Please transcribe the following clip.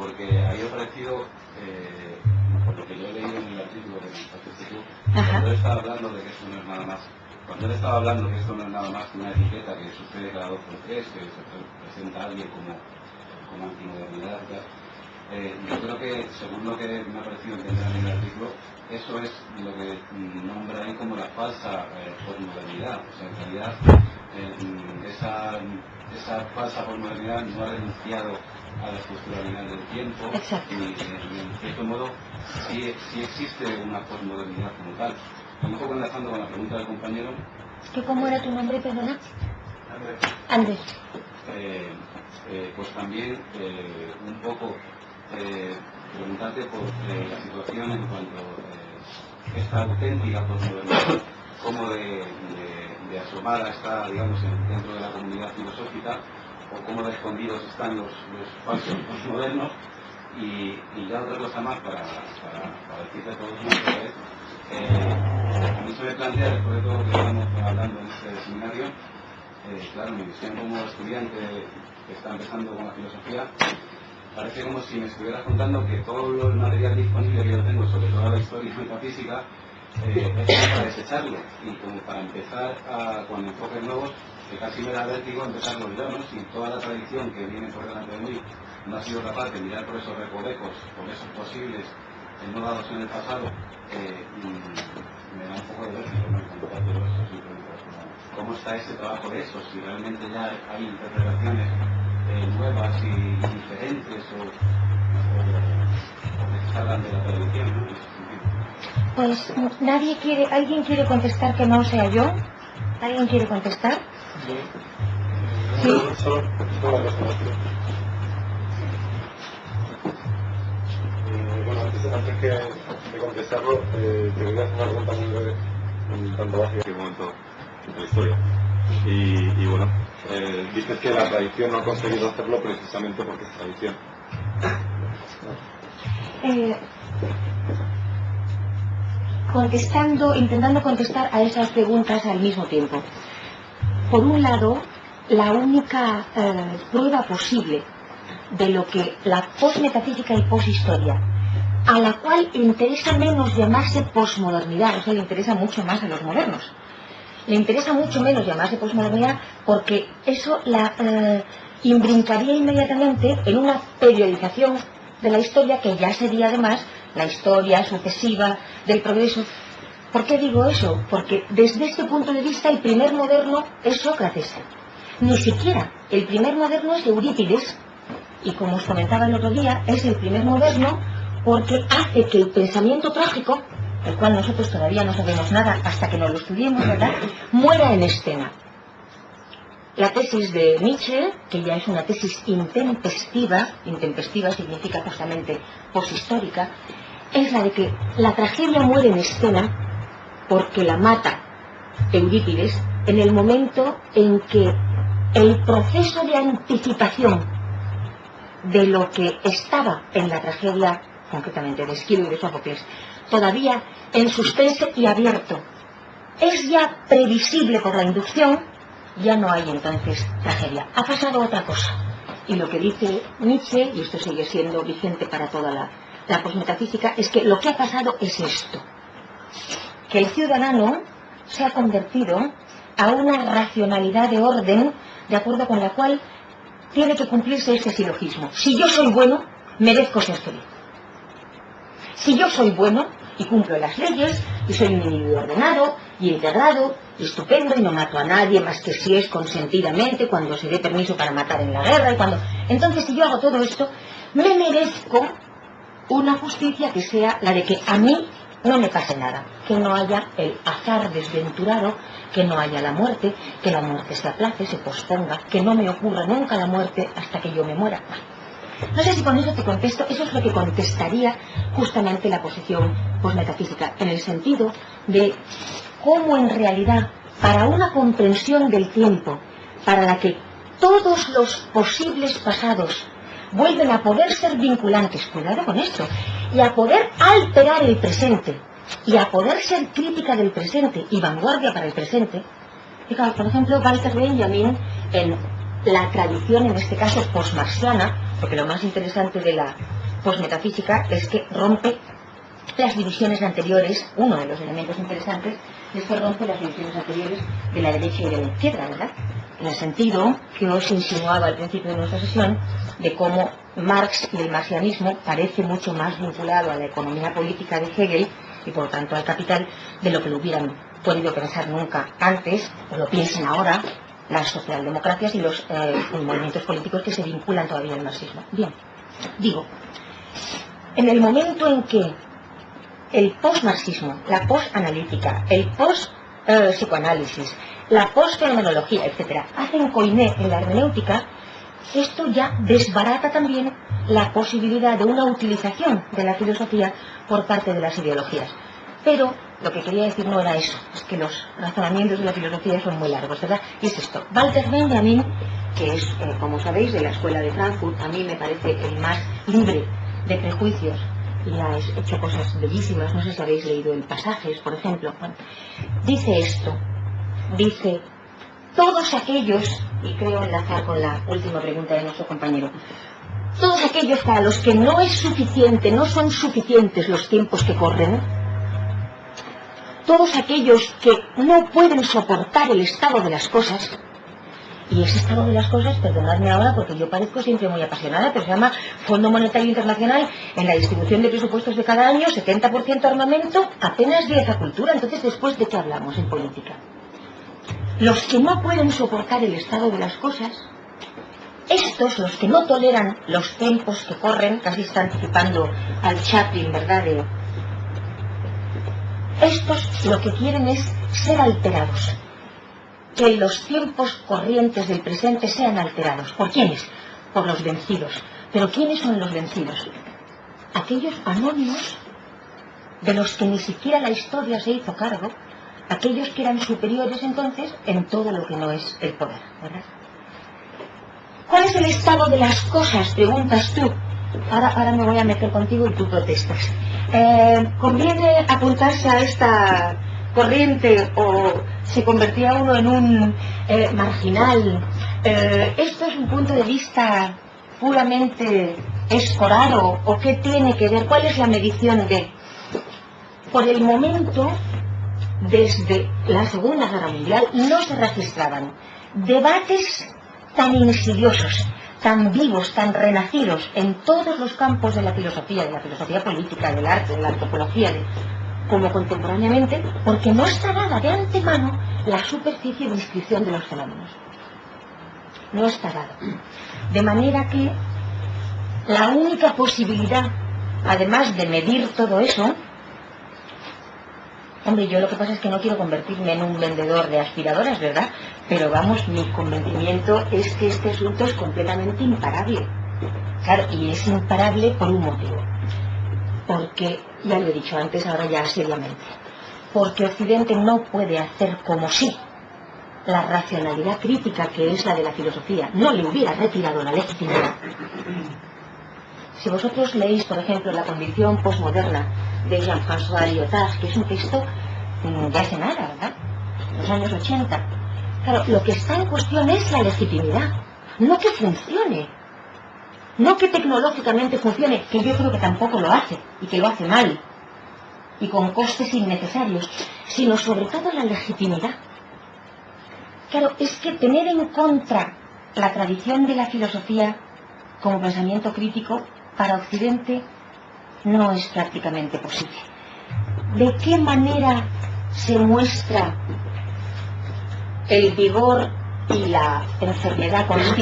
porque había parecido, por lo que yo he leído en el artículo que compartiste tú, cuando él estaba hablando de que esto no es nada más, cuando él estaba hablando de que esto no es nada más que una etiqueta que sucede cada 2 por 3, que se presenta a alguien como antimodernidad, yo creo que, según lo que me ha parecido entender en el artículo, eso es lo que nombra ahí como la falsa posmodernidad. O sea, en realidad, esa falsa posmodernidad no ha renunciado a la estructuralidad del tiempo. Exacto. Y en cierto modo, sí existe una posmodernidad como tal. Un poco enlazando con la pregunta del compañero. ¿Cómo era tu nombre, perdona? Andrés. Pues también un poco preguntarte por la situación en cuanto a esta auténtica posmodernidad, como de asomada está, digamos, dentro de la comunidad filosófica, o cómo de escondidos están los falsos posmodernos. Y ya otra cosa más para decirte a todos nosotros, a mí se me plantea, después de todo lo que estamos hablando en este seminario, claro, mi visión como estudiante que está empezando con la filosofía, parece como si me estuvieras contando que todo el material disponible que yo tengo sobre toda la historia metafísica es como para desecharlo y como para empezar con enfoques nuevos, que casi me da vértigo empezarlos yo, ¿no? Si toda la tradición que viene por delante de mí no ha sido capaz de mirar por esos recovecos, por esos posibles no dados en el pasado, me da un poco de vértigo, ¿no? Encontrar todo eso, simplemente cómo está ese trabajo de eso, si realmente ya hay interpretaciones nuevas y diferentes o que salgan de la tradición, ¿no? Pues nadie quiere, ¿alguien quiere contestar que no sea yo? ¿Alguien quiere contestar? Sí. Solo una cosa. Bueno, antes de contestarlo, te quería hacer una pregunta muy breve, un tanto básica, que momento de la historia. Y bueno, dices que la tradición no ha conseguido hacerlo precisamente porque es tradición. Intentando contestar a esas preguntas al mismo tiempo. Por un lado, la única prueba posible de lo que la posmetafísica y poshistoria, a la cual interesa menos llamarse posmodernidad, o sea, le interesa mucho más a los modernos. Le interesa mucho menos llamarse posmodernidad porque eso la imbrincaría inmediatamente en una periodización de la historia que ya sería además la historia sucesiva del progreso. ¿Por qué digo eso? Porque desde este punto de vista el primer moderno es Sócrates. Ni siquiera el primer moderno es Eurípides. Y como os comentaba el otro día, es el primer moderno porque hace que el pensamiento trágico, del cual nosotros todavía no sabemos nada hasta que nos lo estudiemos, ¿verdad?, muera en escena. La tesis de Nietzsche, que ya es una tesis intempestiva significa justamente poshistórica, es la de que la tragedia muere en escena porque la mata Eurípides en el momento en que el proceso de anticipación de lo que estaba en la tragedia, concretamente de Esquilo y de Sófocles, todavía en suspense y abierto, es ya previsible por la inducción, ya no hay entonces tragedia. Ha pasado otra cosa. Y lo que dice Nietzsche, y esto sigue siendo vigente para toda la posmetafísica, es que lo que ha pasado es esto: que el ciudadano se ha convertido a una racionalidad de orden de acuerdo con la cual tiene que cumplirse este silogismo: si yo soy bueno, merezco ser feliz. Si yo soy bueno y cumplo las leyes y soy un individuo ordenado y integrado y estupendo y no mato a nadie más que si es consentidamente, cuando se dé permiso para matar en la guerra, entonces si yo hago todo esto, me merezco una justicia que sea la de que a mí no me pase nada, que no haya el azar desventurado, que no haya la muerte, que la muerte se aplace, se posponga, que no me ocurra nunca la muerte hasta que yo me muera. No sé si con eso te contesto. Eso es lo que contestaría justamente la posición posmetafísica, en el sentido de cómo en realidad, para una comprensión del tiempo, para la que todos los posibles pasados vuelven a poder ser vinculantes, cuidado con esto, y a poder alterar el presente, y a poder ser crítica del presente y vanguardia para el presente. Fíjate, por ejemplo, Walter Benjamin, en la tradición, en este caso posmarxiana, porque lo más interesante de la posmetafísica es que rompe las divisiones anteriores. Uno de los elementos interesantes es que rompe las divisiones anteriores de la derecha y de la izquierda, ¿verdad? En el sentido que os insinuaba al principio de nuestra sesión, de cómo Marx y el marxianismo parece mucho más vinculado a la economía política de Hegel y por lo tanto al capital, de lo que lo hubieran podido pensar nunca antes, o lo piensen ahora las socialdemocracias y los movimientos políticos que se vinculan todavía al marxismo. Bien, digo, en el momento en que el post-marxismo, la post-analítica, el post-psicoanálisis, la post-fenomenología, etc., hacen coiné en la hermenéutica, esto ya desbarata también la posibilidad de una utilización de la filosofía por parte de las ideologías. Pero lo que quería decir no era eso, es que los razonamientos de la filosofía son muy largos, ¿verdad? Y es esto. Walter Benjamin, que es, como sabéis, de la Escuela de Frankfurt, a mí me parece el más libre de prejuicios y ha hecho cosas bellísimas. No sé si habéis leído el Pasajes, por ejemplo. Bueno, dice esto, dice: todos aquellos, y creo enlazar con la última pregunta de nuestro compañero, todos aquellos para los que no es suficiente, no son suficientes los tiempos que corren, todos aquellos que no pueden soportar el estado de las cosas, y ese estado de las cosas, perdonadme ahora porque yo parezco siempre muy apasionada, pero se llama Fondo Monetario Internacional, en la distribución de presupuestos de cada año, 70% armamento, apenas 10% a cultura. Entonces, ¿después de qué hablamos en política? Los que no pueden soportar el estado de las cosas, estos, los que no toleran los tiempos que corren, casi está anticipando al Chaplin, ¿verdad? Estos lo que quieren es ser alterados, que los tiempos corrientes del presente sean alterados. ¿Por quiénes? Por los vencidos. ¿Pero quiénes son los vencidos? Aquellos anónimos de los que ni siquiera la historia se hizo cargo, aquellos que eran superiores entonces en todo lo que no es el poder, ¿verdad? ¿Cuál es el estado de las cosas?, preguntas tú. Ahora me voy a meter contigo y tú protestas. ¿Conviene apuntarse a esta corriente o se convertía uno en un marginal? ¿Esto es un punto de vista puramente escorado o qué tiene que ver? ¿Cuál es la medición de? Por el momento, desde la Segunda Guerra Mundial, no se registraban debates tan insidiosos, tan vivos, tan renacidos en todos los campos de la filosofía política, del arte, de la antropología, como contemporáneamente, porque no está dada de antemano la superficie de inscripción de los fenómenos. No está dada. De manera que la única posibilidad, además de medir todo eso, hombre, yo lo que pasa es que no quiero convertirme en un vendedor de aspiradoras, ¿verdad? Pero vamos, mi convencimiento es que este asunto es completamente imparable. Claro, y es imparable por un motivo. Porque, ya lo he dicho antes, ahora ya seriamente, porque Occidente no puede hacer como si la racionalidad crítica, que es la de la filosofía, no le hubiera retirado la legitimidad. Si vosotros leéis, por ejemplo, La condición postmoderna de Jean-François Lyotard, que es un texto de hace nada, ¿verdad?, los años 80. Claro, lo que está en cuestión es la legitimidad, no que funcione, no que tecnológicamente funcione, que yo creo que tampoco lo hace, y que lo hace mal, y con costes innecesarios, sino sobre todo la legitimidad. Claro, es que tener en contra la tradición de la filosofía como pensamiento crítico para Occidente no es prácticamente posible. ¿De qué manera se muestra el vigor y la enfermedad constante